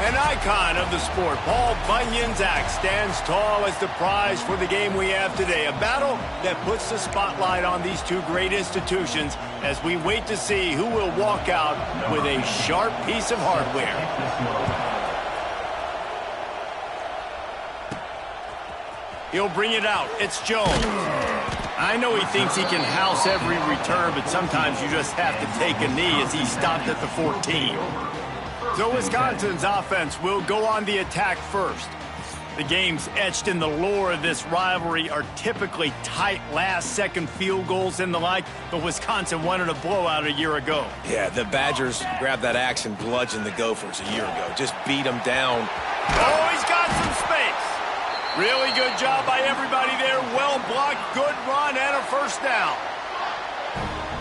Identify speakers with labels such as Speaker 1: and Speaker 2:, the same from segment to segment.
Speaker 1: An icon of the sport, Paul Bunyan's axe stands tall as the prize for the game we have today. A battle that puts the spotlight on these two great institutions as we wait to see who will walk out with a sharp piece of hardware. He'll bring it out. It's Jones. I know he thinks he can house every return, but sometimes you just have to take a knee as he stopped at the 14. So Wisconsin's offense will go on the attack first. The games etched in the lore of this rivalry are typically tight last-second field goals and the like, but Wisconsin wanted a blowout a year ago.
Speaker 2: Yeah, the Badgers grabbed that axe and bludgeoned the Gophers a year ago. Just beat them down.
Speaker 1: Oh, he's got some space. Really good job by everybody there. Well blocked, good run, and a first down.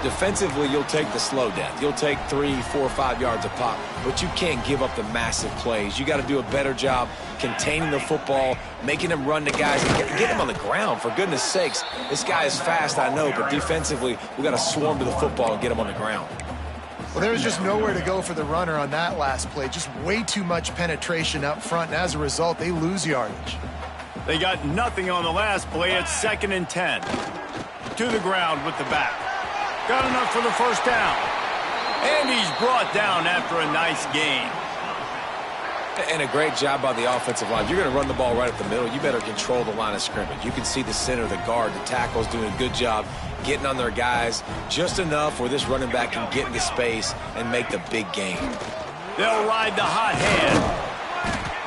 Speaker 2: Defensively, you'll take the slow death. You'll take 3, 4, 5 yards a pop, but you can't give up the massive plays. You got to do a better job containing the football, making them run to guys, and get them on the ground, for goodness sakes. This guy is fast, I know, but defensively, we got to swarm to the football and get him on the ground.
Speaker 3: Well, there was just nowhere to go for the runner on that last play. Just way too much penetration up front, and as a result, they lose yardage.
Speaker 1: They got nothing on the last play. It's 2nd and 10. To the ground with the back. Got enough for the first down. And he's brought down after a nice gain.
Speaker 2: And a great job by the offensive line. You're going to run the ball right up the middle. You better control the line of scrimmage. You can see the center, the guard, the tackle's doing a good job getting on their guys just enough where this running back can get into space and make the big gain.
Speaker 1: They'll ride the hot hand.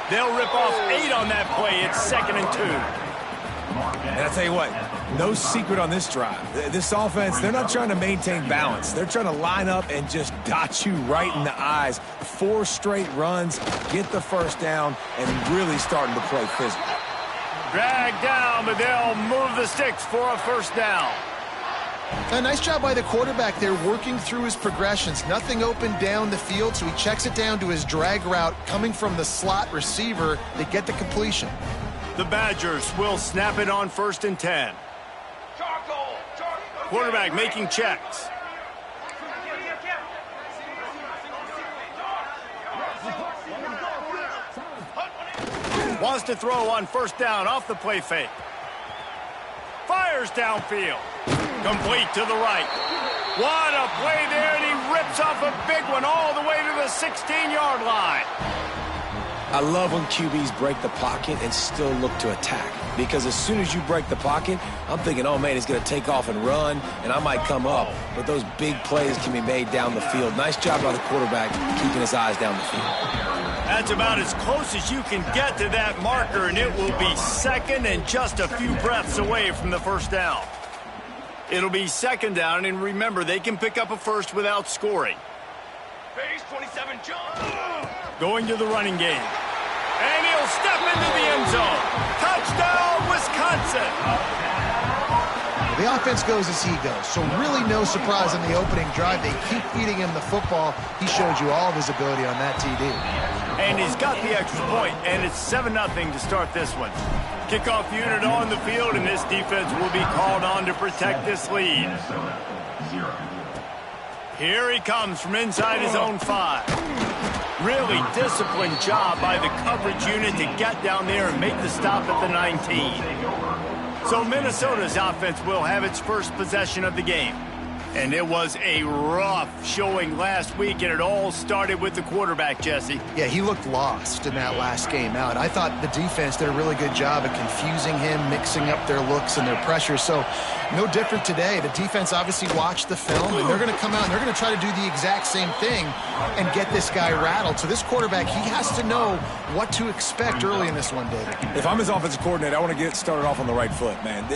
Speaker 1: They'll rip off 8 on that play. It's 2nd and 2.
Speaker 4: And I'll tell you what, no secret on this drive. This offense, they're not trying to maintain balance. They're trying to line up and just dot you right in the eyes. 4 straight runs, get the first down, and really starting to play physical.
Speaker 1: Dragged down, but they'll move the sticks for a first down.
Speaker 3: A nice job by the quarterback there, working through his progressions. Nothing open down the field, so he checks it down to his drag route coming from the slot receiver. They get the completion.
Speaker 1: The Badgers will snap it on 1st and 10. Quarterback making checks. Wants to throw on 1st down off the play fake. Fires downfield. Complete to the right. What a play there, and he rips off a big one all the way to the 16-yard line.
Speaker 2: I love when QBs break the pocket and still look to attack. Because as soon as you break the pocket, I'm thinking, oh, man, he's going to take off and run, and I might come up. But those big plays can be made down the field. Nice job by the quarterback keeping his eyes down the field.
Speaker 1: That's about as close as you can get to that marker, and it will be 2nd and just a few breaths away from the first down. It'll be 2nd down, and remember, they can pick up a first without scoring. Base 27, John. Going to the running game. And he'll step into the end zone. Touchdown, Wisconsin.
Speaker 3: The offense goes as he goes, so really no surprise on the opening drive. They keep feeding him the football. He showed you all of his ability on that TD.
Speaker 1: And he's got the extra point, and it's 7-0 to start this one. Kickoff unit on the field, and this defense will be called on to protect this lead. Here he comes from inside his own 5. Really disciplined job by the coverage unit to get down there and make the stop at the 19. So Minnesota's offense will have its first possession of the game. And it was a rough showing last week, and it all started with the quarterback, Jesse.
Speaker 3: Yeah, he looked lost in that last game out. I thought the defense did a really good job of confusing him, mixing up their looks and their pressure. So no different today. The defense obviously watched the film, and they're going to come out and they're going to try to do the exact same thing and get this guy rattled. So this quarterback, he has to know what to expect early in this one, David.
Speaker 4: If I'm his offensive coordinator, I want to get started off on the right foot, man.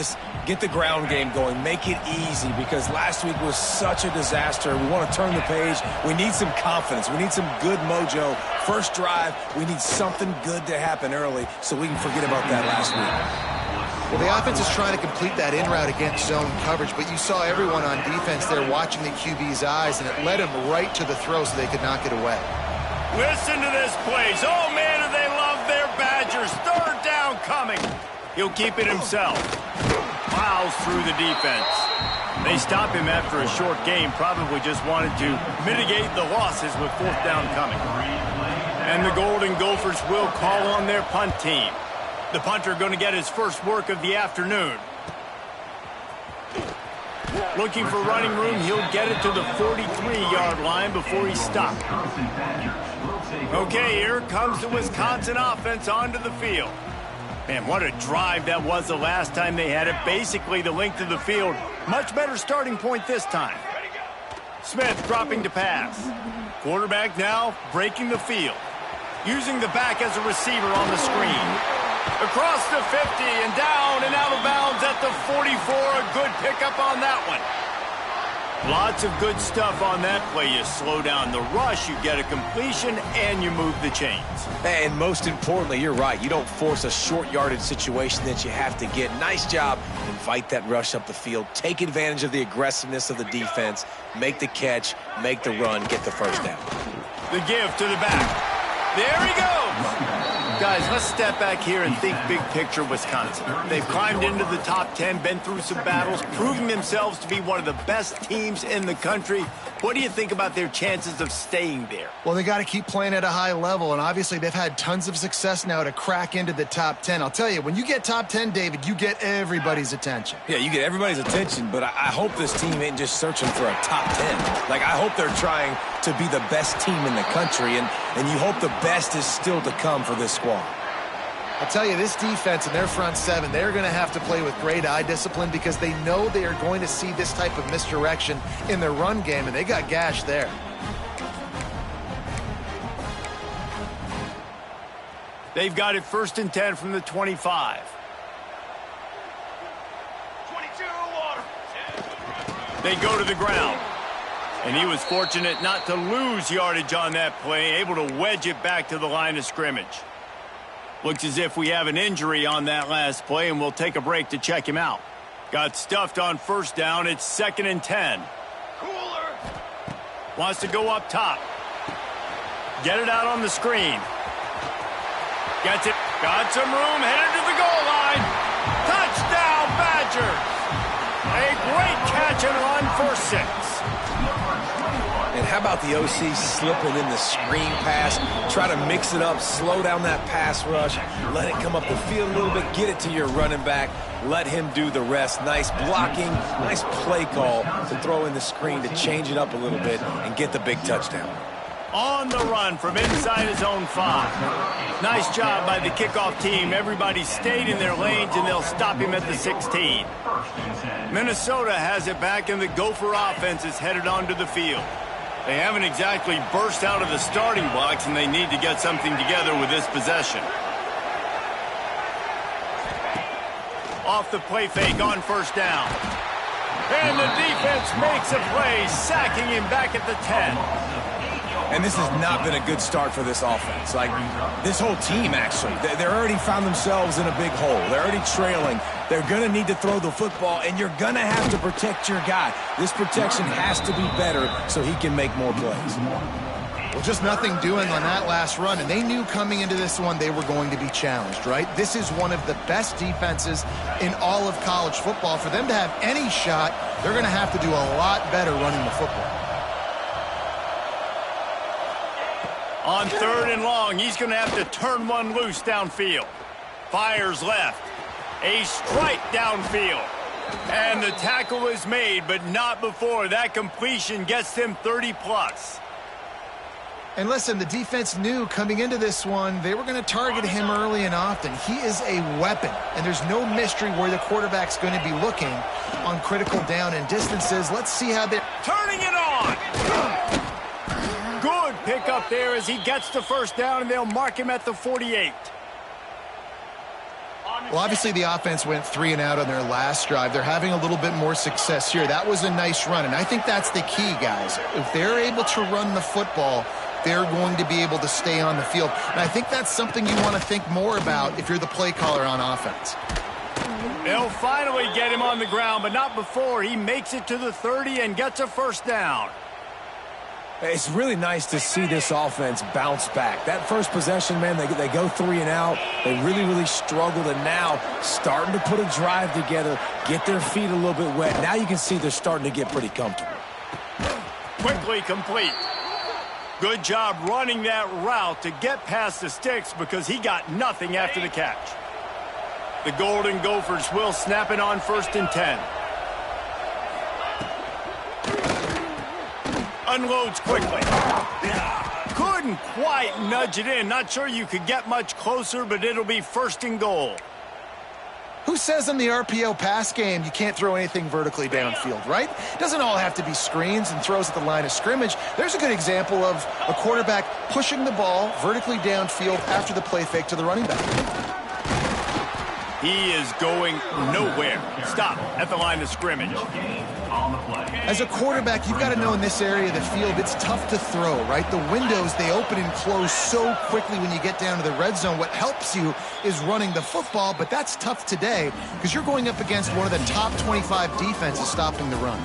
Speaker 4: Get the ground game going. Make it easy, because last week was such a disaster. We want to turn the page. We need some confidence. We need some good mojo. First drive, we need something good to happen early so we can forget about that last week.
Speaker 3: Well, the offense is trying to complete that in route against zone coverage, but you saw everyone on defense there watching the QB's eyes, and it led him right to the throw so they could knock it away.
Speaker 1: Listen to this place. Oh, man, do they love their Badgers. 3rd down coming. He'll keep it himself. Plows through the defense. They stop him after a short game, probably just wanted to mitigate the losses with 4th down coming. And the Golden Gophers will call on their punt team. The punter going to get his first work of the afternoon. Looking for running room, he'll get it to the 43-yard line before he stopped. Okay, here comes the Wisconsin offense onto the field. Man, what a drive that was the last time they had it. Basically the length of the field. Much better starting point this time. Smith dropping to pass. Quarterback now breaking the field. Using the back as a receiver on the screen. Across the 50 and down and out of bounds at the 44. A good pickup on that one. Lots of good stuff on that play. You slow down the rush, you get a completion, and you move the chains.
Speaker 2: And most importantly, you're right. You don't force a short yardage situation that you have to get. Nice job. Invite that rush up the field. Take advantage of the aggressiveness of the defense. Make the catch, make the run, get the first down.
Speaker 1: The give to the back. There he goes. Guys, let's step back here and think big picture Wisconsin. They've climbed into the top 10, been through some battles, proving themselves to be one of the best teams in the country. What do you think about their chances of staying there?
Speaker 3: Well, they got to keep playing at a high level, and obviously they've had tons of success now to crack into the top 10. I'll tell you, when you get top 10, David, you get everybody's attention.
Speaker 4: Yeah, you get everybody's attention, but I hope this team ain't just searching for a top 10. Like, I hope they're trying to be the best team in the country, and you hope the best is still to come for this squad.
Speaker 3: I'll tell you, this defense and their front seven, they're going to have to play with great eye discipline because they know they are going to see this type of misdirection in their run game, and they got gashed there.
Speaker 1: They've got it 1st and 10 from the 25. 22 water. They go to the ground. And he was fortunate not to lose yardage on that play, able to wedge it back to the line of scrimmage. Looks as if we have an injury on that last play, and we'll take a break to check him out. Got stuffed on 1st down. It's 2nd and 10. Cooler. Wants to go up top. Get it out on the screen. Gets it. Got some room. Headed to the goal line. Touchdown, Badgers. A great catch and run for 6.
Speaker 2: And how about the OC slipping in the screen pass? Try to mix it up, slow down that pass rush, let it come up the field a little bit, get it to your running back, let him do the rest. Nice blocking, nice play call to throw in the screen to change it up a little bit and get the big touchdown.
Speaker 1: On the run from inside his own 5. Nice job by the kickoff team. Everybody stayed in their lanes, and they'll stop him at the 16. Minnesota has it back, and the Gopher offense is headed onto the field. They haven't exactly burst out of the starting blocks, and they need to get something together with this possession. Off the play fake on 1st down. And the defense makes a play, sacking him back at the 10.
Speaker 4: And this has not been a good start for this offense. Like, this whole team, actually. They're already found themselves in a big hole. They're already trailing. They're going to need to throw the football, and you're going to have to protect your guy. This protection has to be better so he can make more plays.
Speaker 3: Well, just nothing doing on that last run, and they knew coming into this one they were going to be challenged, right? This is one of the best defenses in all of college football. For them to have any shot, they're going to have to do a lot better running the football.
Speaker 1: On 3rd and long, he's going to have to turn one loose downfield. Fires left. A strike downfield. And the tackle is made, but not before that completion gets them 30+.
Speaker 3: And listen, the defense knew coming into this one, they were going to target him early and often. He is a weapon, and there's no mystery where the quarterback's going to be looking on critical down and distances. Let's see how they're
Speaker 1: turning it on. Good pick up there as he gets the 1st down, and they'll mark him at the 48.
Speaker 3: Well, obviously the offense went 3 and out on their last drive. They're having a little bit more success here. That was a nice run, and I think that's the key, guys. If they're able to run the football, they're going to be able to stay on the field. And I think that's something you want to think more about if you're the play caller on offense.
Speaker 1: They'll finally get him on the ground, but not before he makes it to the 30 and gets a 1st down.
Speaker 4: It's really nice to see this offense bounce back. That first possession, man, they go 3 and out. They really struggled, and now starting to put a drive together, get their feet a little bit wet. Now you can see they're starting to get pretty comfortable.
Speaker 1: Quickly complete. Good job running that route to get past the sticks because he got nothing after the catch. The Golden Gophers will snap it on 1st and 10. Unloads quickly. Couldn't quite nudge it in. Not sure you could get much closer, but it'll be 1st and goal.
Speaker 3: Who says in the RPO pass game you can't throw anything vertically downfield, right? Doesn't all have to be screens and throws at the line of scrimmage. There's a good example of a quarterback pushing the ball vertically downfield after the play fake to the running back.
Speaker 1: He is going nowhere. Stop at the line of scrimmage.
Speaker 3: As a quarterback, you've got to know in this area of the field, it's tough to throw, right? The windows, they open and close so quickly when you get down to the red zone. What helps you is running the football, but that's tough today because you're going up against one of the top 25 defenses stopping the run.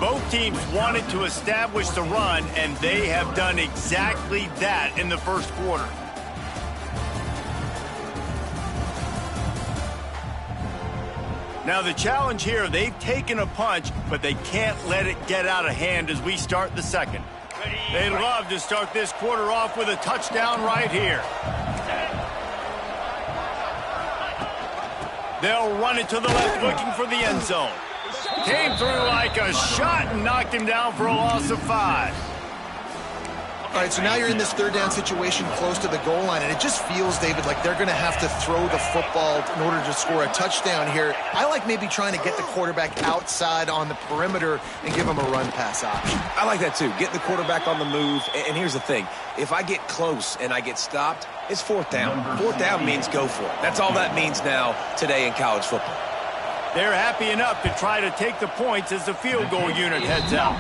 Speaker 1: Both teams wanted to establish the run, and they have done exactly that in the first quarter. Now the challenge here, they've taken a punch, but they can't let it get out of hand as we start the second. They'd love to start this quarter off with a touchdown right here. They'll run it to the left, looking for the end zone. Came through like a shot and knocked him down for a loss of 5.
Speaker 3: All right, so now you're in this third down situation close to the goal line, and it just feels, David, like they're going to have to throw the football in order to score a touchdown here. I like maybe trying to get the quarterback outside on the perimeter and give him a run-pass option.
Speaker 2: I like that, too. Get the quarterback on the move. And here's the thing. If I get close and I get stopped, it's 4th down. 4th down means go for it. That's all that means now today in college football.
Speaker 1: They're happy enough to try to take the points as the field goal unit heads out.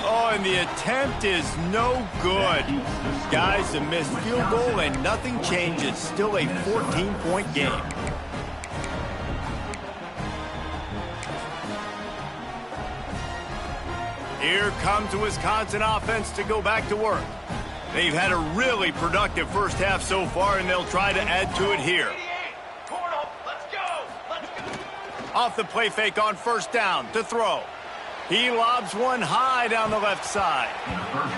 Speaker 1: Oh, and the attempt is no good. Guys, a missed field goal and nothing changes. Still a 14-point game. Here comes the Wisconsin offense to go back to work. They've had a really productive first half so far, and they'll try to add to it here. Off the play fake on 1st down to throw. He lobs one high down the left side.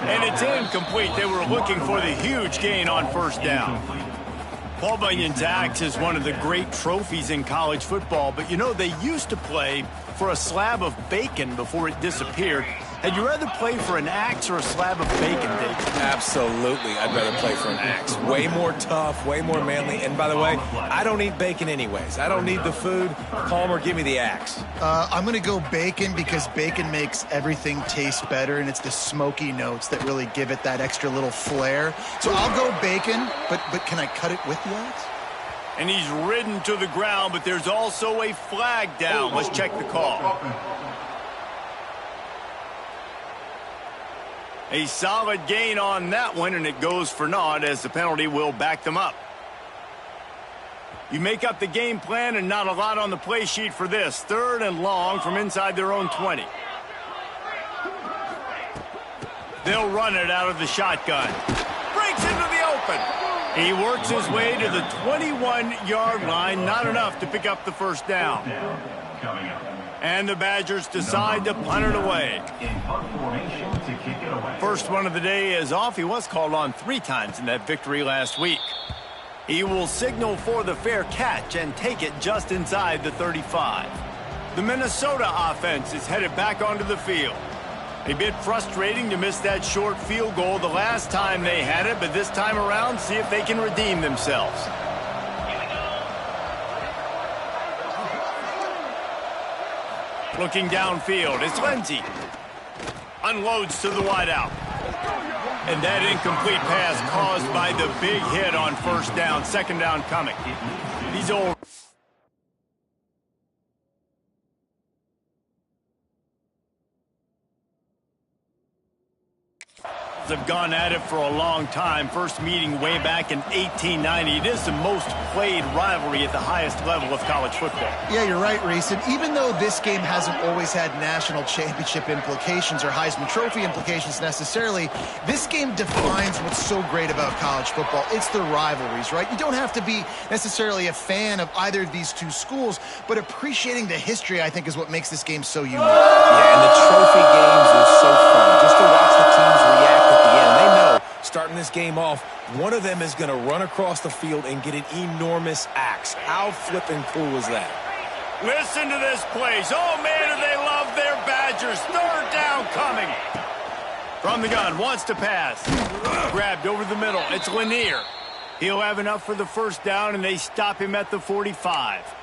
Speaker 1: And it's incomplete. They were looking for the huge gain on 1st down. Paul Bunyan's axe is one of the great trophies in college football, but you know, they used to play for a slab of bacon before it disappeared. Had you rather play for an axe or a slab of bacon, David?
Speaker 2: Absolutely, I'd rather play for an axe. Way more tough, way more manly. And by the way, I don't eat bacon anyways. I don't need the food. Palmer, give me the axe.
Speaker 3: I'm going to go bacon because bacon makes everything taste better, and it's the smoky notes that really give it that extra little flair. So I'll go bacon, but can I cut it with the axe?
Speaker 1: And he's ridden to the ground, but there's also a flag down. Let's check the call. A solid gain on that one, and it goes for naught as the penalty will back them up. You make up the game plan and not a lot on the play sheet for this. 3rd and long from inside their own 20. They'll run it out of the shotgun. Breaks into the open. He works his way to the 21-yard line. Not enough to pick up the 1st down. And the Badgers decide to punt it away. First one of the day is off. He was called on 3 times in that victory last week. He will signal for the fair catch and take it just inside the 35. The Minnesota offense is headed back onto the field. A bit frustrating to miss that short field goal the last time they had it, but this time around, see if they can redeem themselves. Looking downfield, it's Lindsey. Unloads to the wideout. And that incomplete pass caused by the big hit on 1st down. 2nd down coming. These old have gone at it for a long time. First meeting way back in 1890. It is the most played rivalry at the highest level of college football.
Speaker 3: Yeah, you're right, Reese. And even though this game hasn't always had national championship implications or Heisman Trophy implications necessarily, this game defines what's so great about college football. It's the rivalries, right? You don't have to be necessarily a fan of either of these two schools, but appreciating the history, I think, is what makes this game so unique.
Speaker 2: Yeah, and the trophy games are so fun. Just to watch the teams react at the end. starting this game off, one of them is going to run across the field and get an enormous axe. How flippin' cool is that?
Speaker 1: Listen to this place. Oh, man, do they love their Badgers. Third down coming. From the gun, wants to pass. Grabbed over the middle. It's Lanier. He'll have enough for the first down, and they stop him at the 45.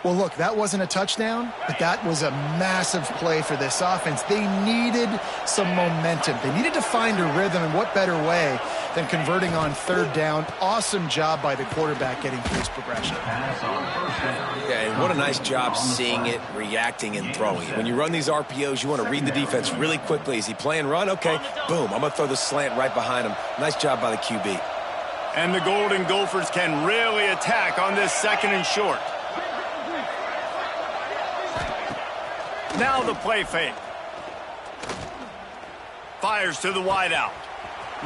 Speaker 3: Well, look, that wasn't a touchdown, but that was a massive play for this offense. They needed some momentum. They needed to find a rhythm, and what better way than converting on third down. Awesome job by the quarterback getting through his progression.
Speaker 2: Yeah, and what a nice job seeing it, reacting, and throwing it. When you run these RPOs, you want to read the defense really quickly. Is he playing run? Okay, boom, I'm going to throw the slant right behind him. Nice job by the QB.
Speaker 1: And the Golden Gophers can really attack on this second and short. Now the play fake. Fires to the wideout.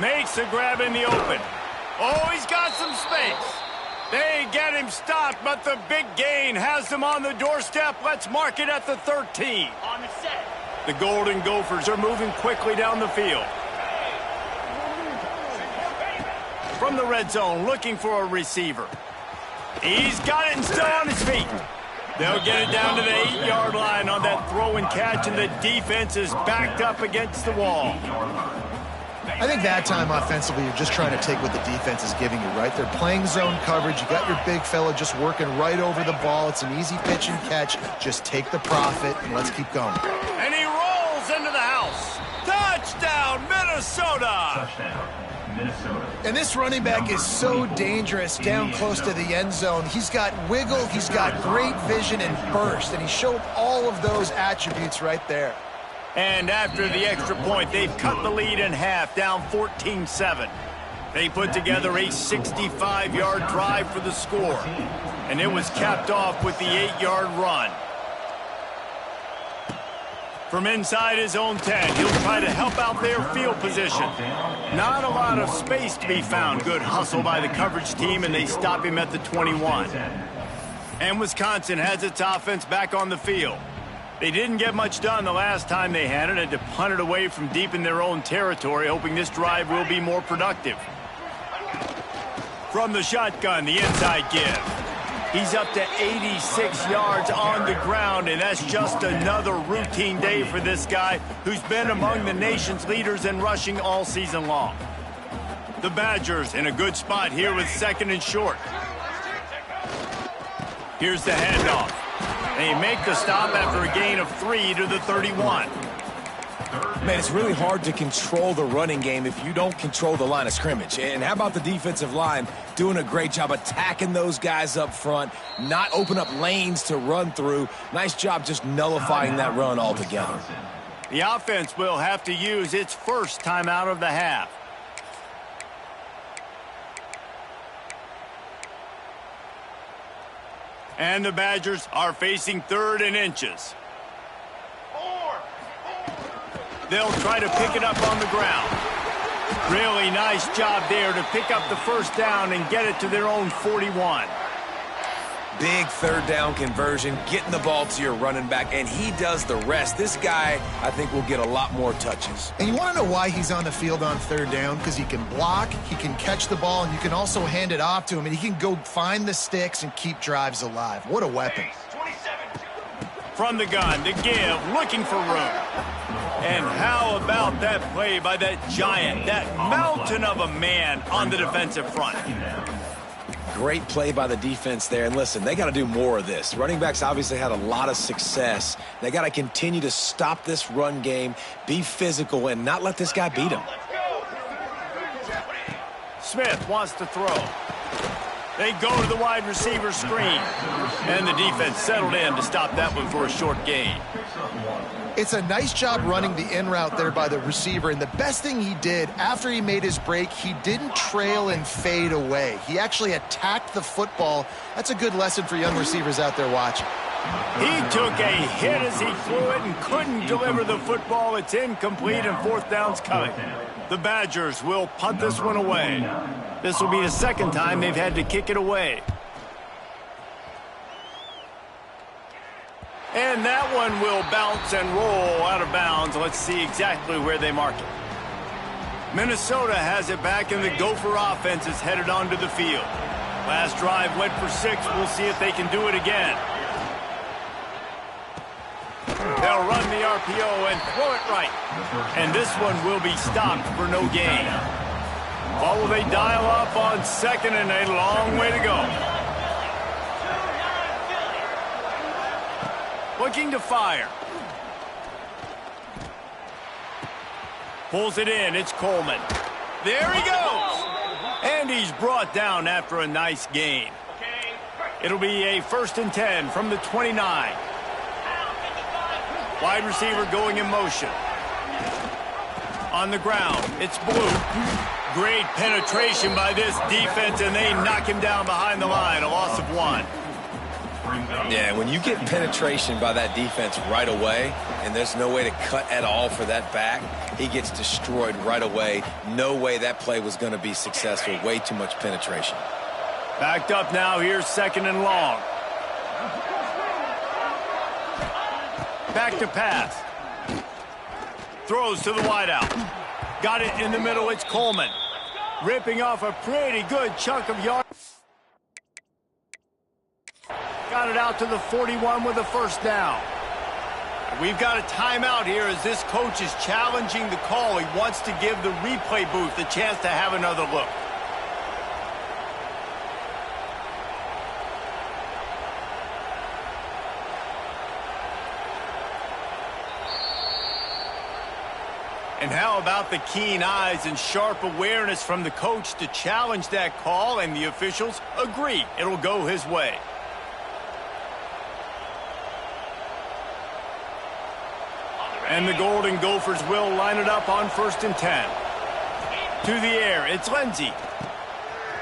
Speaker 1: Makes a grab in the open. Oh, he's got some space. They get him stopped, but the big gain has them on the doorstep. Let's mark it at the 13. On the set. The Golden Gophers are moving quickly down the field. From the red zone, looking for a receiver. He's got it and still on his feet. They'll get it down to the 8-yard line on that throw and catch, and the defense is backed up against the wall.
Speaker 3: I think that time offensively, you're just trying to take what the defense is giving you, right? They're playing zone coverage. You got your big fella just working right over the ball. It's an easy pitch and catch. Just take the profit, and let's keep going.
Speaker 1: And he rolls into the house. Touchdown, Minnesota!
Speaker 5: Touchdown, Minnesota.
Speaker 3: And this running back is so dangerous down close to the end zone. He's got wiggle, he's got great vision and burst, and he showed all of those attributes right there.
Speaker 1: And after the extra point, they've cut the lead in half, down 14-7. They put together a 65-yard drive for the score, and it was capped off with the 8-yard run. From inside his own 10, he'll try to help out their field position. Not a lot of space to be found. Good hustle by the coverage team, and they stop him at the 21. And Wisconsin has its offense back on the field. They didn't get much done the last time they had it, and to punt it away from deep in their own territory, hoping this drive will be more productive. From the shotgun, the inside give. He's up to 86 yards on the ground, and that's just another routine day for this guy who's been among the nation's leaders in rushing all season long. The Badgers in a good spot here with second and short. Here's the handoff. They make the stop after a gain of 3 to the 31.
Speaker 2: Man, it's really hard to control the running game if you don't control the line of scrimmage. And how about the defensive line doing a great job attacking those guys up front, not open up lanes to run through. Nice job just nullifying that run altogether.
Speaker 1: The offense will have to use its first timeout of the half. And the Badgers are facing 3rd and inches. They'll try to pick it up on the ground. Really nice job there to pick up the first down and get it to their own 41.
Speaker 2: Big third down conversion, getting the ball to your running back, and he does the rest. This guy, I think, will get a lot more touches.
Speaker 3: And you want to know why he's on the field on third down? Because he can block, he can catch the ball, and you can also hand it off to him, and he can go find the sticks and keep drives alive. What a weapon.
Speaker 1: From the gun, the give, looking for room. And how about that play by that giant, that mountain of a man on the defensive front?
Speaker 2: Great play by the defense there. And listen, they got to do more of this. Running backs obviously had a lot of success. They got to continue to stop this run game, be physical, and not let this guy beat them.
Speaker 1: Smith wants to throw. They go to the wide receiver screen. And the defense settled in to stop that one for a short gain.
Speaker 3: It's a nice job running the in route there by the receiver, and the best thing he did after he made his break, he didn't trail and fade away. He actually attacked the football. That's a good lesson for young receivers out there watching.
Speaker 1: He took a hit as he threw it and couldn't deliver the football. It's incomplete and 4th down's coming. The Badgers will punt this one away. This will be the second time they've had to kick it away. And that one will bounce and roll out of bounds. Let's see exactly where they mark it. Minnesota has it back, and the Gopher offense is headed onto the field. Last drive went for 6. We'll see if they can do it again. They'll run the RPO and throw it right. And this one will be stopped for no gain. Or will they dial up on 2nd and a long way to go? Looking to fire. Pulls it in. It's Coleman. There he goes. And he's brought down after a nice gain. It'll be a 1st and 10 from the 29. Wide receiver going in motion. On the ground, it's Blue. Great penetration by this defense, and they knock him down behind the line. A loss of 1.
Speaker 2: Yeah, when you get penetration by that defense right away, and there's no way to cut at all for that back, he gets destroyed right away. No way that play was going to be successful. Way too much penetration.
Speaker 1: Backed up now. Here's 2nd and long. Back to pass. Throws to the wideout. Got it in the middle. It's Coleman. Ripping off a pretty good chunk of yards. Got it out to the 41 with a 1st down. We've got a timeout here as this coach is challenging the call. He wants to give the replay booth a chance to have another look. And how about the keen eyes and sharp awareness from the coach to challenge that call, and the officials agree it'll go his way. And the Golden Gophers will line it up on 1st and 10. To the air, it's Lindsey.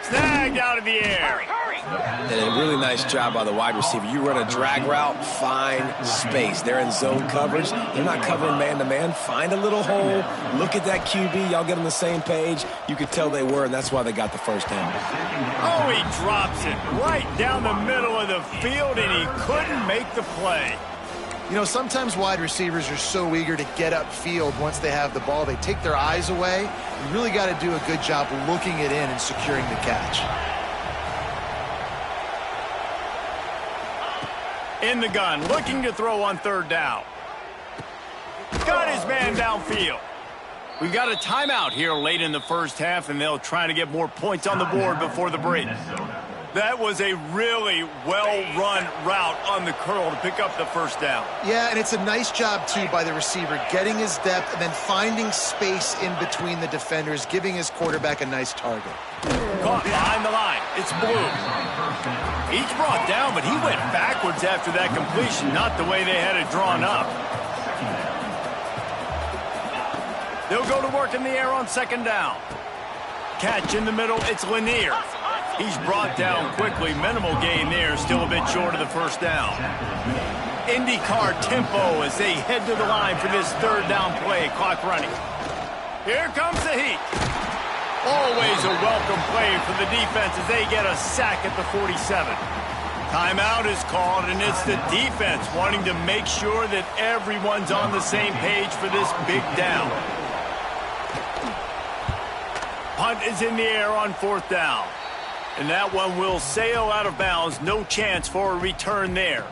Speaker 1: Snagged out of the air.
Speaker 2: And a really nice job by the wide receiver. You run a drag route, find space. They're in zone coverage. They're not covering man-to-man. Find a little hole. Look at that QB. Y'all get on the same page. You could tell they were, and that's why they got the 1st down.
Speaker 1: Oh, he drops it right down the middle of the field, and he couldn't make the play.
Speaker 3: You know, sometimes wide receivers are so eager to get upfield once they have the ball, they take their eyes away. You really got to do a good job looking it in and securing the catch.
Speaker 1: In the gun, looking to throw on 3rd down. Got his man downfield. We've got a timeout here late in the 1st half, and they'll try to get more points on the board before the break. That was a really well-run route on the curl to pick up the 1st down.
Speaker 3: Yeah, and it's a nice job, too, by the receiver, getting his depth and then finding space in between the defenders, giving his quarterback a nice target.
Speaker 1: Caught behind the line. It's Blue. He's brought down, but he went backwards after that completion, not the way they had it drawn up. They'll go to work in the air on 2nd down. Catch in the middle, it's Lanier. He's brought down quickly. Minimal gain there, still a bit short of the 1st down. IndyCar tempo as they head to the line for this 3rd down play. Clock running. Here comes the heat. Always a welcome play for the defense as they get a sack at the 47. Timeout is called, and it's the defense wanting to make sure that everyone's on the same page for this big down. Punt is in the air on 4th down. And that one will sail out of bounds. No chance for a return there.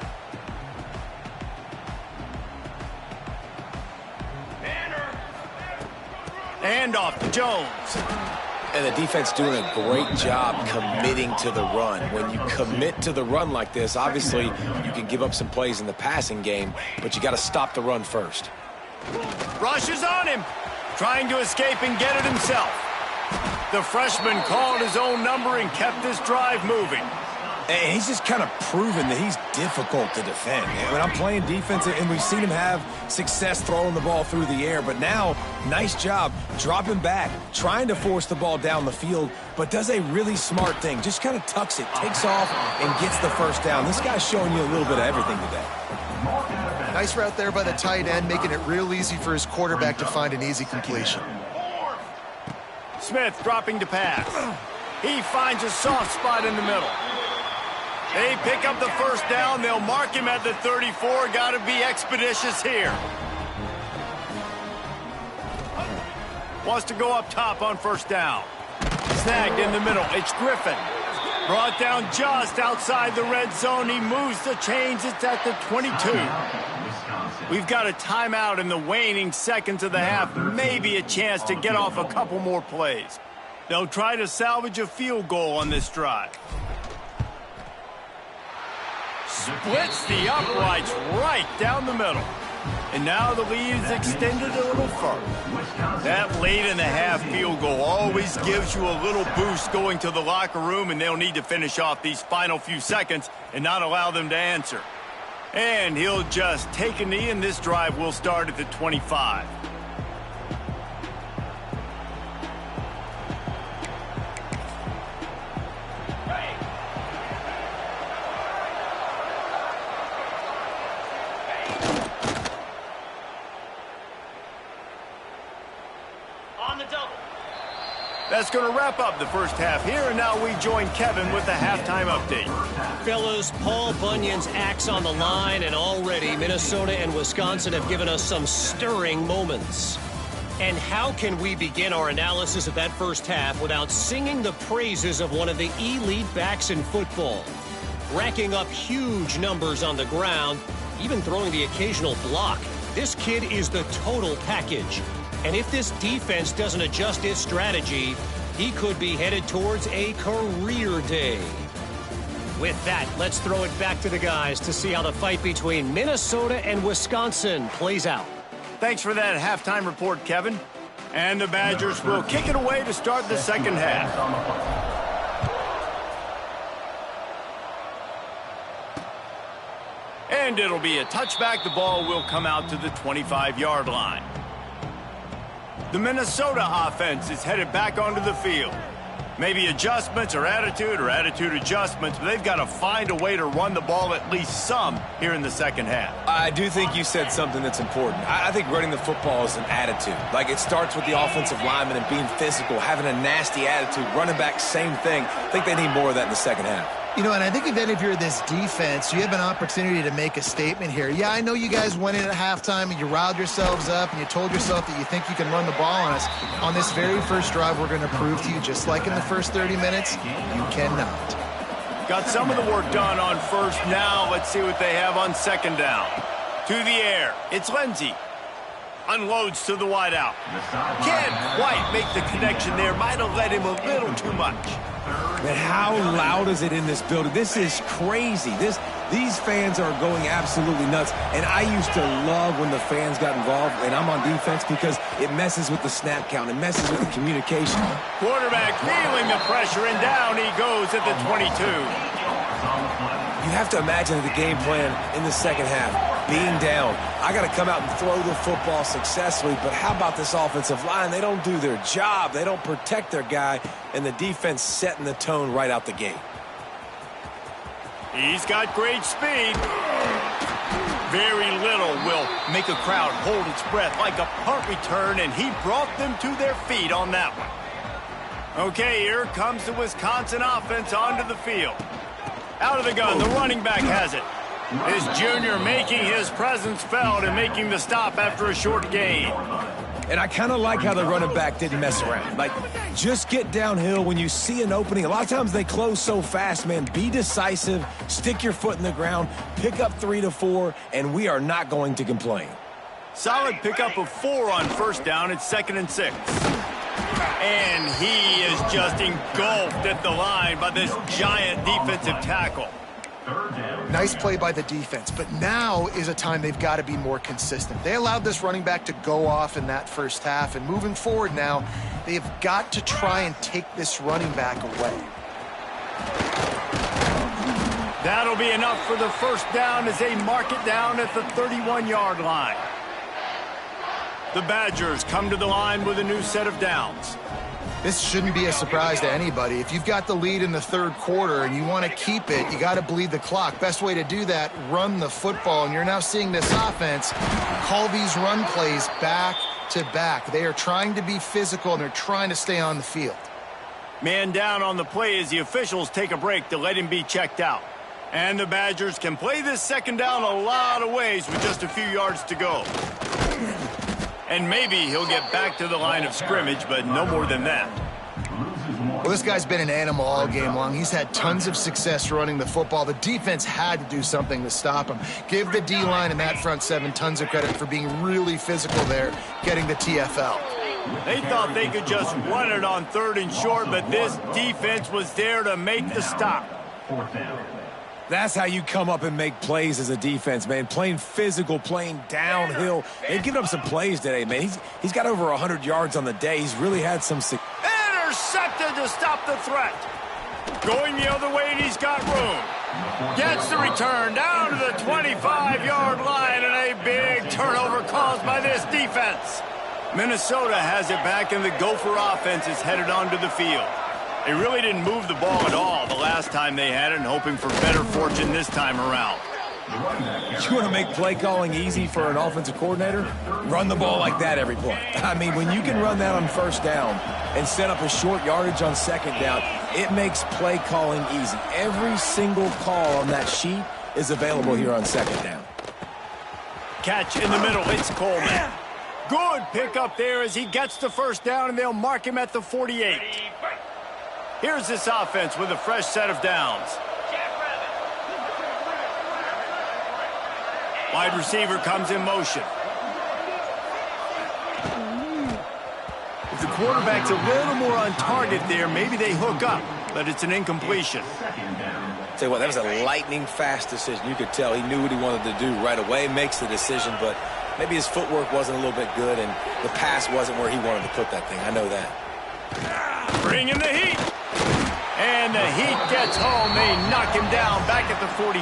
Speaker 1: And off to Jones.
Speaker 2: And the defense doing a great job committing to the run. When you commit to the run like this, obviously you can give up some plays in the passing game, but you got to stop the run first.
Speaker 1: Rushes on him. Trying to escape and get it himself. The freshman called his own number and kept this drive moving.
Speaker 4: And he's just kind of proven that he's difficult to defend. When I'm playing defense, and we've seen him have success throwing the ball through the air, but now, nice job dropping back, trying to force the ball down the field, but does a really smart thing. Just kind of tucks it, takes off, and gets the 1st down. This guy's showing you a little bit of everything today.
Speaker 3: Nice route there by the tight end, making it real easy for his quarterback to find an easy completion.
Speaker 1: Smith dropping to pass. He finds a soft spot in the middle. They pick up the 1st down. They'll mark him at the 34. Got to be expeditious here. Wants to go up top on first down. Snagged in the middle. It's Griffin. Brought down just outside the red zone. He moves the chains. It's at the 22. We've got a timeout in the waning seconds of the half. Maybe a chance to get off a couple more plays. They'll try to salvage a field goal on this drive. Splits the uprights right down the middle. And now the lead is extended a little further. That late in the half field goal always gives you a little boost going to the locker room, and they'll need to finish off these final few seconds and not allow them to answer. And he'll just take a knee, and this drive will start at the 25. That's going to wrap up the first half here, and now we join Kevin with the halftime update.
Speaker 6: Fellas, Paul Bunyan's axe on the line, and already Minnesota and Wisconsin have given us some stirring moments. And how can we begin our analysis of that first half without singing the praises of one of the elite backs in football? Racking up huge numbers on the ground, even throwing the occasional block. This kid is the total package. And if this defense doesn't adjust its strategy, he could be headed towards a career day. With that, let's throw it back to the guys to see how the fight between Minnesota and Wisconsin plays out.
Speaker 1: Thanks for that halftime report, Kevin. And the Badgers will kick it away to start the second half. And it'll be a touchback. The ball will come out to the 25-yard line. The Minnesota offense is headed back onto the field. Maybe adjustments or attitude adjustments, but they've got to find a way to run the ball at least some here in the second half.
Speaker 2: I do think you said something that's important. I think running the football is an attitude. Like, it starts with the offensive lineman and being physical, having a nasty attitude. Running back, same thing. I think they need more of that in the second half.
Speaker 3: You know, and I think if you're this defense, you have an opportunity to make a statement here. Yeah, I know you guys went in at halftime and you riled yourselves up and you told yourself that you think you can run the ball on us. On this very first drive, we're going to prove to you, just like in the first 30 minutes, you cannot.
Speaker 1: Got some of the work done on first. Now let's see what they have on second down. To the air. It's Lindsey. Unloads to the wideout. Can't quite make the connection there. Might have let him a little too much.
Speaker 4: Man, how loud is it in this building? This is crazy. These fans are going absolutely nuts. And I used to love when the fans got involved, and I'm on defense, because it messes with the snap count. It messes with the communication.
Speaker 1: Quarterback feeling the pressure, and down he goes at the 22.
Speaker 2: You have to imagine the game plan in the second half. Being down, I got to come out and throw the football successfully, but how about this offensive line? They don't do their job. They don't protect their guy, and the defense setting the tone right out the gate.
Speaker 1: He's got great speed. Very little will make a crowd hold its breath, like a punt return, and he brought them to their feet on that one. Okay, here comes the Wisconsin offense onto the field. Out of the gun, the running back has it. This junior making his presence felt and making the stop after a short gain.
Speaker 4: And I kind of like how the running back didn't mess around. Like, just get downhill when you see an opening. A lot of times they close so fast, man. Be decisive, stick your foot in the ground, pick up 3 to 4, and we are not going to complain.
Speaker 1: Solid pickup of 4 on first down. It's 2nd and 6. And he is just engulfed at the line by this giant defensive tackle.
Speaker 3: Nice play by the defense, but now is a time they've got to be more consistent. They allowed this running back to go off in that first half, and moving forward now, they've got to try and take this running back away.
Speaker 1: That'll be enough for the first down as they mark it down at the 31-yard line. The Badgers come to the line with a new set of downs.
Speaker 3: This shouldn't be a surprise to anybody. If you've got the lead in the third quarter and you want to keep it, you got to bleed the clock. Best way to do that, run the football. And you're now seeing this offense call these run plays back to back. They are trying to be physical, and they're trying to stay on the field.
Speaker 1: Man down on the play as the officials take a break to let him be checked out. And the Badgers can play this second down a lot of ways with just a few yards to go. And maybe he'll get back to the line of scrimmage, but no more than that.
Speaker 3: Well, this guy's been an animal all game long. He's had tons of success running the football. The defense had to do something to stop him. Give the D-line and that front seven tons of credit for being really physical there, getting the TFL.
Speaker 1: They thought they could just run it on 3rd and short, but this defense was there to make the stop.
Speaker 4: That's how you come up and make plays as a defense, man. Playing physical, playing downhill. They've given up some plays today, man. He's got over 100 yards on the day. He's really had some success.
Speaker 1: Intercepted to stop the threat. Going the other way, and he's got room. Gets the return down to the 25-yard line, and a big turnover caused by this defense. Minnesota has it back, and the Gopher offense is headed onto the field. They really didn't move the ball at all the last time they had it, and hoping for better fortune this time around.
Speaker 4: You want to make play calling easy for an offensive coordinator? Run the ball like that every play. I mean, when you can run that on 1st down and set up a short yardage on 2nd down, it makes play calling easy. Every single call on that sheet is available here on 2nd down.
Speaker 1: Catch in the middle. It's Coleman. Good pickup there as he gets the 1st down, and they'll mark him at the 48. Here's this offense with a fresh set of downs. Wide receiver comes in motion. If the quarterback's a little more on target there, maybe they hook up, but it's an incompletion.
Speaker 2: Tell you what, that was a lightning-fast decision. You could tell he knew what he wanted to do right away, makes the decision, but maybe his footwork wasn't a little bit good, and the pass wasn't where he wanted to put that thing. I know that.
Speaker 1: Bring in the heat. And the heat gets home. They knock him down back at the 45.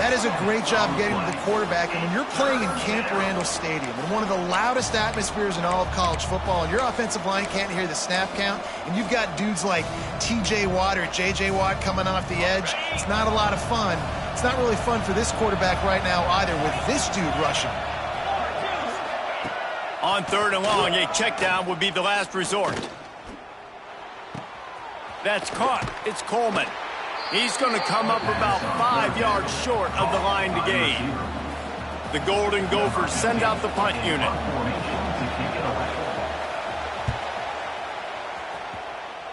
Speaker 3: That is a great job getting to the quarterback. And when you're playing in Camp Randall Stadium, in one of the loudest atmospheres in all of college football, and your offensive line can't hear the snap count, and you've got dudes like T.J. Watt or J.J. Watt coming off the edge, it's not a lot of fun. It's not really fun for this quarterback right now either with this dude rushing.
Speaker 1: On 3rd and long, a check down would be the last resort. That's caught. It's Coleman. He's going to come up about 5 yards short of the line to gain. The Golden Gophers send out the punt unit.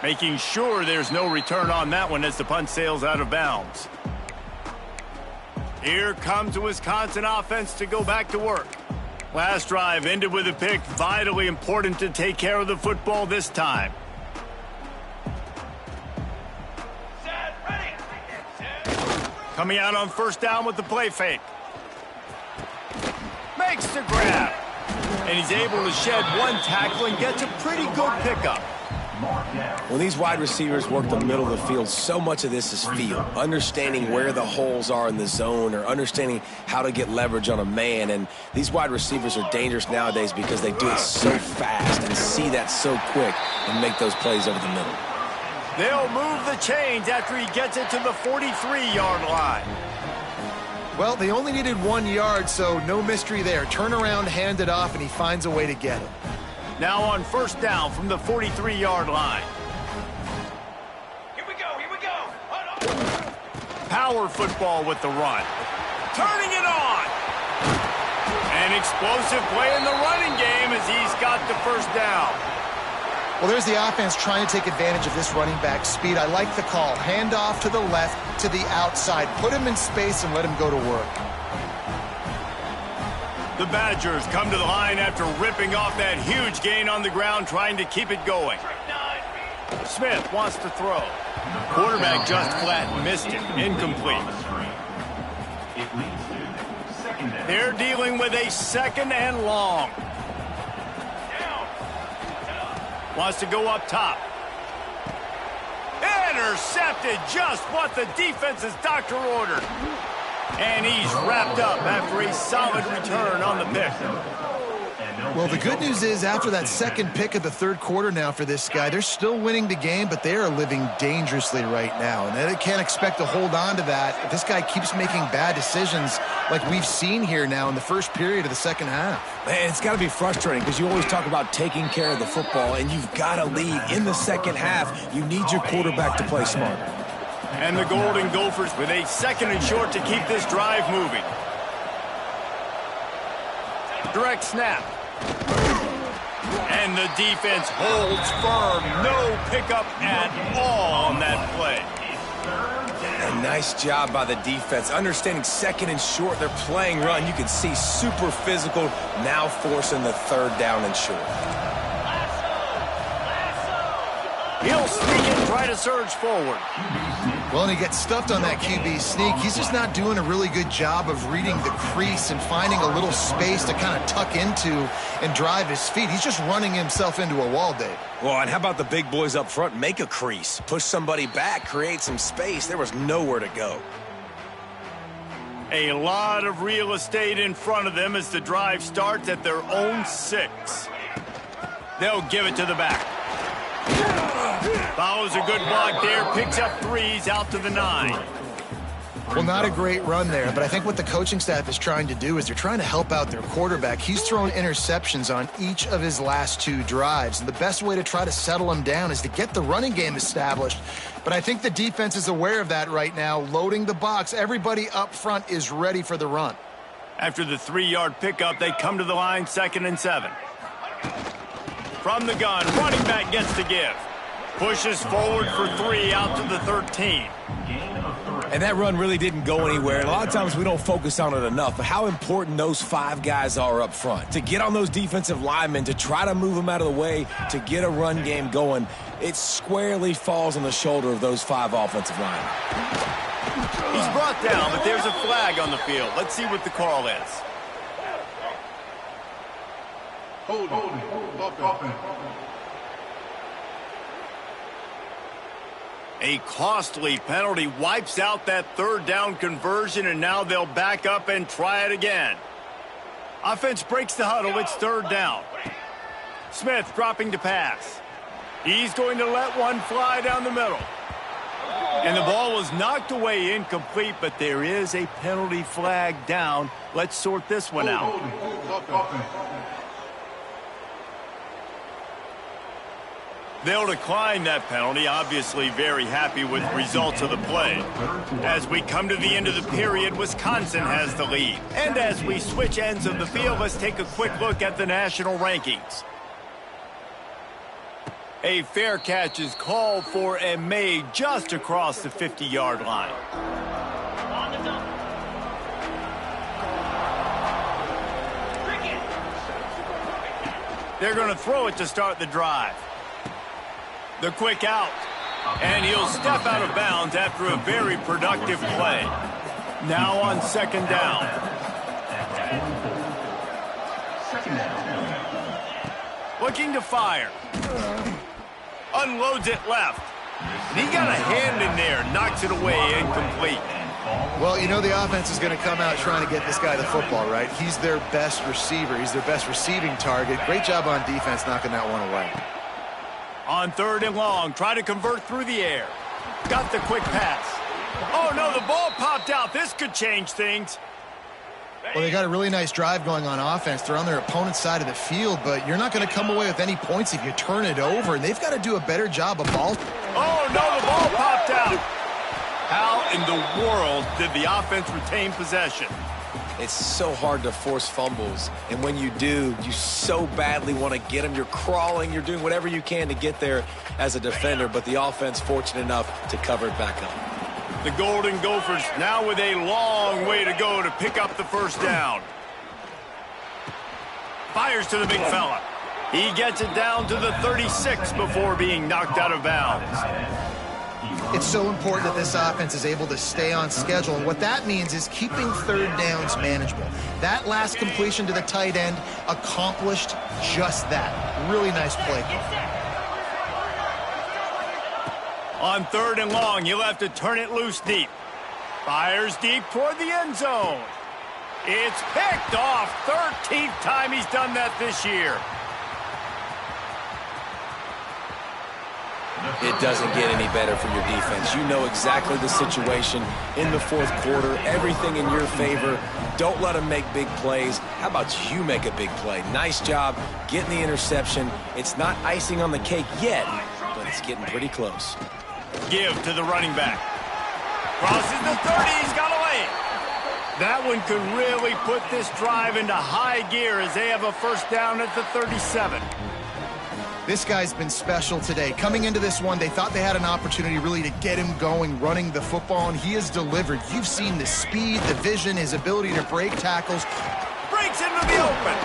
Speaker 1: Making sure there's no return on that one as the punt sails out of bounds. Here comes the Wisconsin offense to go back to work. Last drive ended with a pick. Vitally important to take care of the football this time. Coming out on 1st down with the play fake. Makes the grab. And he's able to shed one tackle and gets a pretty good pickup.
Speaker 2: When these wide receivers work the middle of the field, so much of this is feel. Understanding where the holes are in the zone or understanding how to get leverage on a man. And these wide receivers are dangerous nowadays because they do it so fast and see that so quick and make those plays over the middle.
Speaker 1: They'll move the chains after he gets it to the 43-yard line.
Speaker 3: Well, they only needed 1 yard, so no mystery there. Turn around, hand it off, and he finds a way to get it.
Speaker 1: Now on 1st down from the 43-yard line.
Speaker 6: Here we go.
Speaker 1: Power football with the run. Turning it on. An explosive play in the running game as he's got the 1st down.
Speaker 3: Well, there's the offense trying to take advantage of this running back speed. I like the call. Hand off to the left, to the outside. Put him in space and let him go to work.
Speaker 1: The Badgers come to the line after ripping off that huge gain on the ground, trying to keep it going. Smith wants to throw. Quarterback just flat missed it. Incomplete. They're dealing with a 2nd and long. Wants to go up top. Intercepted, just what the defense's doctor ordered. And he's wrapped up after a solid return on the pick.
Speaker 3: Well, the good news is after that 2nd pick of the 3rd quarter now for this guy, they're still winning the game, but they are living dangerously right now. And they can't expect to hold on to that if this guy keeps making bad decisions like we've seen here now in the 1st period of the 2nd half.
Speaker 4: Man, it's got to be frustrating because you always talk about taking care of the football, and you've got to lead in the 2nd half. You need your quarterback to play smart.
Speaker 1: And the Golden Gophers with a 2nd and short to keep this drive moving. Direct snap. And the defense holds firm. No pickup at all on that play.
Speaker 2: A nice job by the defense. Understanding second and short, they're playing run. You can see super physical, now forcing the third down and short.
Speaker 1: He'll sneak and try to surge forward.
Speaker 3: Well, and he gets stuffed on that QB sneak. He's just not doing a really good job of reading the crease and finding a little space to kind of tuck into and drive his feet. He's just running himself into a wall, Dave.
Speaker 2: Well, and how about the big boys up front? Make a crease. Push somebody back. Create some space. There was nowhere to go.
Speaker 1: A lot of real estate in front of them as the drive starts at their own 6. They'll give it to the back. Follows a good block there, picks up 3s out to the 9.
Speaker 3: Well, not a great run there, but I think what the coaching staff is trying to do is they're trying to help out their quarterback. He's thrown interceptions on each of his last 2 drives, and the best way to try to settle him down is to get the running game established. But I think the defense is aware of that right now, loading the box. Everybody up front is ready for the run.
Speaker 1: After the 3-yard pickup, they come to the line, 2nd and 7. From the gun, running back gets to give. Pushes forward for 3 out to the 13.
Speaker 2: And that run really didn't go anywhere. And a lot of times we don't focus on it enough, but how important those 5 guys are up front. To get on those defensive linemen, to try to move them out of the way, to get a run game going, it squarely falls on the shoulder of those 5 offensive linemen.
Speaker 1: He's brought down, but there's a flag on the field. Let's see what the call is.
Speaker 5: Hold on.
Speaker 1: A costly penalty wipes out that 3rd down conversion, and now they'll back up and try it again. Offense breaks the huddle. It's 3rd down. Smith dropping to pass. He's going to let one fly down the middle. And the ball was knocked away incomplete, but there is a penalty flag down. Let's sort this one out. They'll decline that penalty, obviously very happy with the results of the play. As we come to the end of the period, Wisconsin has the lead. And as we switch ends of the field, let's take a quick look at the national rankings. A fair catch is called for and made just across the 50-yard line. They're going to throw it to start the drive. The quick out, and he'll step out of bounds after a very productive play. Now on 2nd down. Looking to fire. Unloads it left. And he got a hand in there, knocks it away, incomplete.
Speaker 3: Well, you know the offense is going to come out trying to get this guy the football, right? He's their best receiver. He's their best receiving target. Great job on defense knocking that one away.
Speaker 1: On 3rd and long, try to convert through the air. Got the quick pass. Oh, no, the ball popped out. This could change things.
Speaker 3: Well, they got a really nice drive going on offense. They're on their opponent's side of the field, but you're not going to come away with any points if you turn it over, and they've got to do a better job of ball.
Speaker 1: Oh, no, the ball popped out. How in the world did the offense retain possession?
Speaker 2: It's so hard to force fumbles, and when you do, you so badly want to get them. You're crawling, you're doing whatever you can to get there as a defender, but the offense fortunate enough to cover it back up.
Speaker 1: The Golden Gophers now with a long way to go to pick up the 1st down. Fires to the big fella. He gets it down to the 36 before being knocked out of bounds.
Speaker 3: It's so important that this offense is able to stay on schedule, and what that means is keeping 3rd downs manageable. That last completion to the tight end accomplished just that. Really nice play call.
Speaker 1: On 3rd and long, he'll have to turn it loose deep. Fires deep toward the end zone. It's picked off. 13th time he's done that this year.
Speaker 2: It doesn't get any better for your defense. You know exactly the situation in the 4th quarter, everything in your favor. Don't let them make big plays. How about you make a big play? Nice job getting the interception. It's not icing on the cake yet, but it's getting pretty close.
Speaker 1: Give to the running back. Crosses the 30, he's got a lane. That one could really put this drive into high gear as they have a first down at the 37.
Speaker 3: This guy's been special today. Coming into this one, they thought they had an opportunity really to get him going, running the football, and he has delivered. You've seen the speed, the vision, his ability to break tackles.
Speaker 1: Breaks into the open.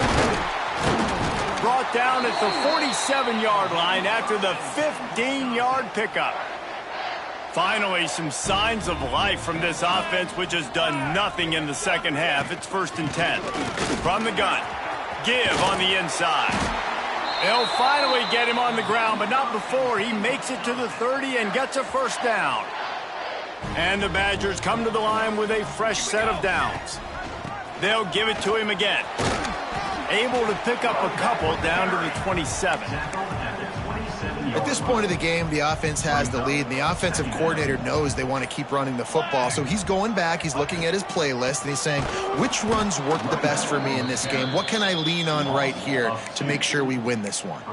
Speaker 1: Brought down at the 47-yard line after the 15-yard pickup. Finally, some signs of life from this offense, which has done nothing in the second half. It's 1st and 10. From the gun, give on the inside. They'll finally get him on the ground, but not before he makes it to the 30 and gets a first down. And the Badgers come to the line with a fresh set of downs. They'll give it to him again. Able to pick up a couple down to the 27.
Speaker 3: At this point of the game, the offense has the lead, and the offensive coordinator knows they want to keep running the football. So he's going back, he's looking at his playlist, and he's saying, which runs work the best for me in this game? What can I lean on right here to make sure we win this one?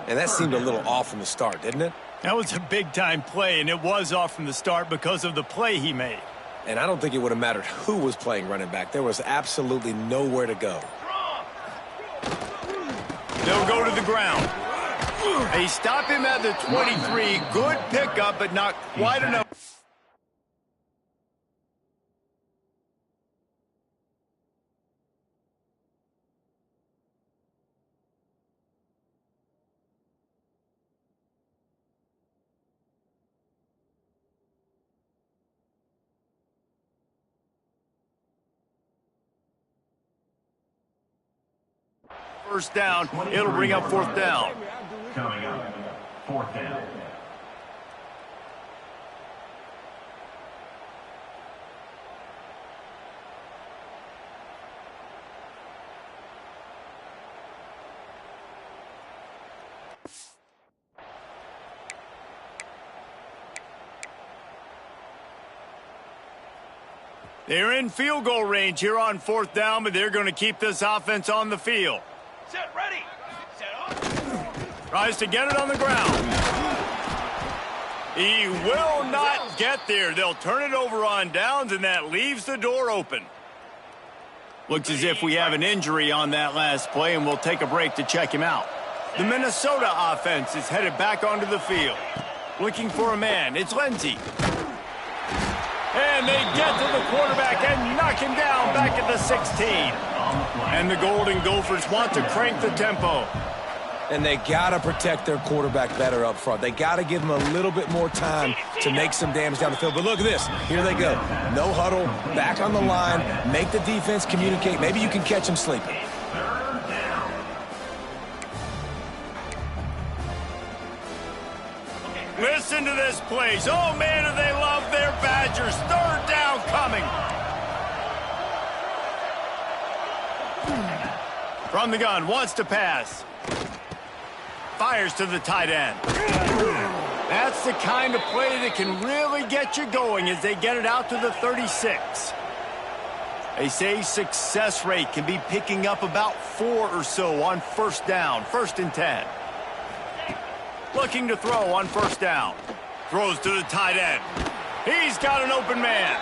Speaker 2: And that seemed a little off from the start, didn't it?
Speaker 1: That was a big-time play, and it was off from the start because of the play he made.
Speaker 2: And I don't think it would have mattered who was playing running back. There was absolutely nowhere to go.
Speaker 1: They'll go to the ground. They stop him at the 23. Good pickup, but not quite enough. First down, it'll bring up 4th down.
Speaker 7: Coming up, 4th down.
Speaker 1: They're in field goal range here on 4th down, but they're going to keep this offense on the field.
Speaker 7: Set ready. Set up.
Speaker 1: Tries to get it on the ground. He will not get there. They'll turn it over on downs, and that leaves the door open. Looks as if we have an injury on that last play, and we'll take a break to check him out. The Minnesota offense is headed back onto the field. Looking for a man. It's Lindsey. And they get to the quarterback and knock him down back at the 16. And the Golden Gophers want to crank the tempo.
Speaker 2: And they got to protect their quarterback better up front. They got to give him a little bit more time to make some damage down the field. But look at this. Here they go. No huddle, back on the line, make the defense communicate. Maybe you can catch him sleeping.
Speaker 1: Listen to this place. Oh, man, do they love their Badgers. 3rd down coming. From the gun, wants to pass. Fires to the tight end. That's the kind of play that can really get you going as they get it out to the 36. They say success rate can be picking up about 4 or so on 1st down, 1st and 10. Looking to throw on 1st down. Throws to the tight end. He's got an open man.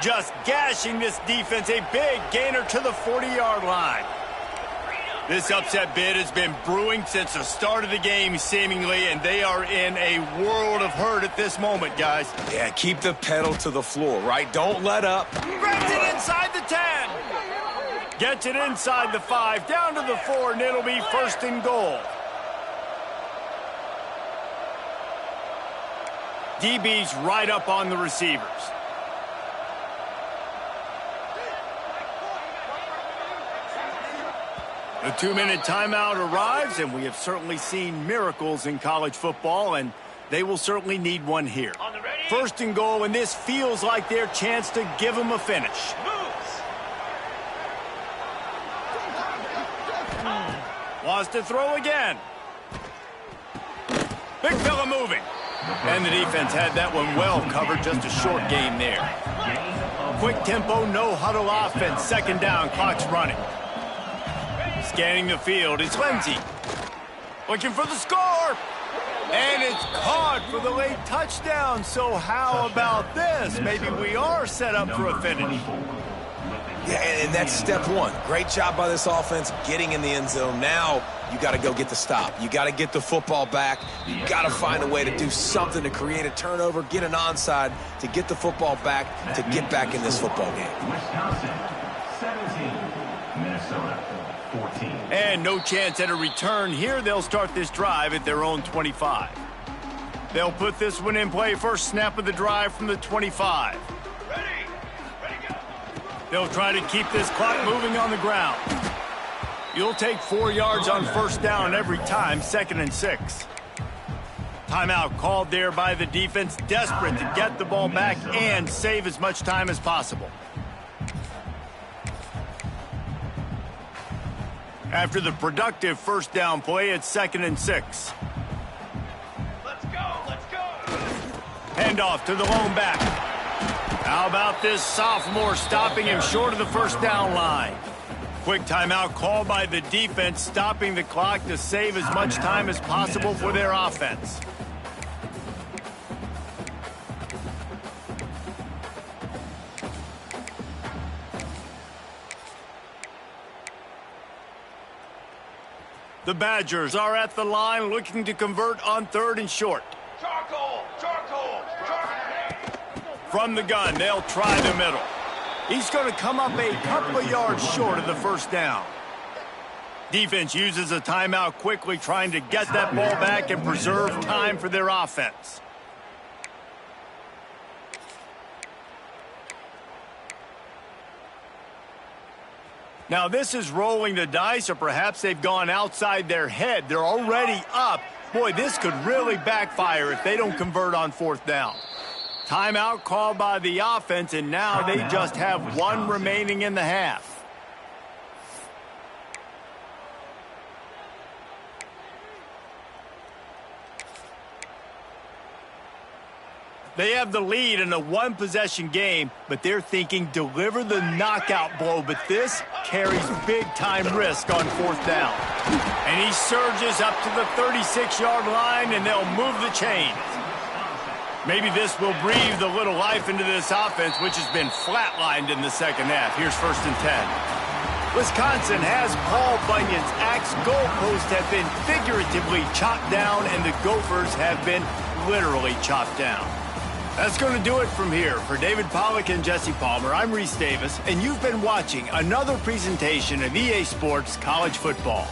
Speaker 1: Just gashing this defense. A big gainer to the 40-yard line. This upset bid has been brewing since the start of the game, seemingly, and they are in a world of hurt at this moment, guys.
Speaker 2: Yeah, keep the pedal to the floor, right? Don't let up.
Speaker 1: Grabs it inside the 10. Gets it inside the 5, down to the 4, and it'll be 1st and goal. DB's right up on the receivers. The 2-minute timeout arrives, and we have certainly seen miracles in college football, and they will certainly need one here. 1st and goal, and this feels like their chance to give them a finish. Wants to throw again. Big fella moving. And the defense had that one well covered, just a short game there. Quick tempo, no huddle offense. 2nd down, clock's running. Scanning the field, it's Lindsey. Looking for the score. And it's caught for the late touchdown. So how about this? Maybe we are set up for a finish.
Speaker 2: Yeah, and that's step one. Great job by this offense getting in the end zone. Now you got to go get the stop. You got to get the football back. You got to find a way to do something to create a turnover, get an onside, to get the football back, to get back in this football game.
Speaker 7: Wisconsin, 17. Minnesota, 14.
Speaker 1: And no chance at a return here. They'll start this drive at their own 25. They'll put this one in play. First snap of the drive from the 25. They'll try to keep this clock moving on the ground. You'll take 4 yards on first down every time, 2nd and 6. Timeout called there by the defense, desperate to get the ball back and save as much time as possible. After the productive first down play, it's 2nd and 6.
Speaker 7: Let's go, let's go.
Speaker 1: Handoff to the lone back. How about this sophomore stopping him short of the first down line? Quick timeout called by the defense, stopping the clock to save as much time as possible for their offense. The Badgers are at the line looking to convert on 3rd and short.
Speaker 7: Charcoal, charcoal, charcoal.
Speaker 1: From the gun, they'll try the middle. He's going to come up a couple of yards short of the first down. Defense uses a timeout quickly, trying to get that ball back and preserve time for their offense. Now this is rolling the dice, or perhaps they've gone outside their head. They're already up. Boy, this could really backfire if they don't convert on 4th down. Timeout called by the offense, and now they just have 1 remaining in the half. They have the lead in a 1-possession game, but they're thinking deliver the knockout blow, but this carries big-time risk on 4th down. And he surges up to the 36-yard line, and they'll move the chains. Maybe this will breathe a little life into this offense, which has been flatlined in the second half. Here's 1st and 10. Wisconsin has Paul Bunyan's axe. Goalposts have been figuratively chopped down, and the Gophers have been literally chopped down. That's going to do it from here. For David Pollack and Jesse Palmer, I'm Reese Davis, and you've been watching another presentation of EA Sports College Football.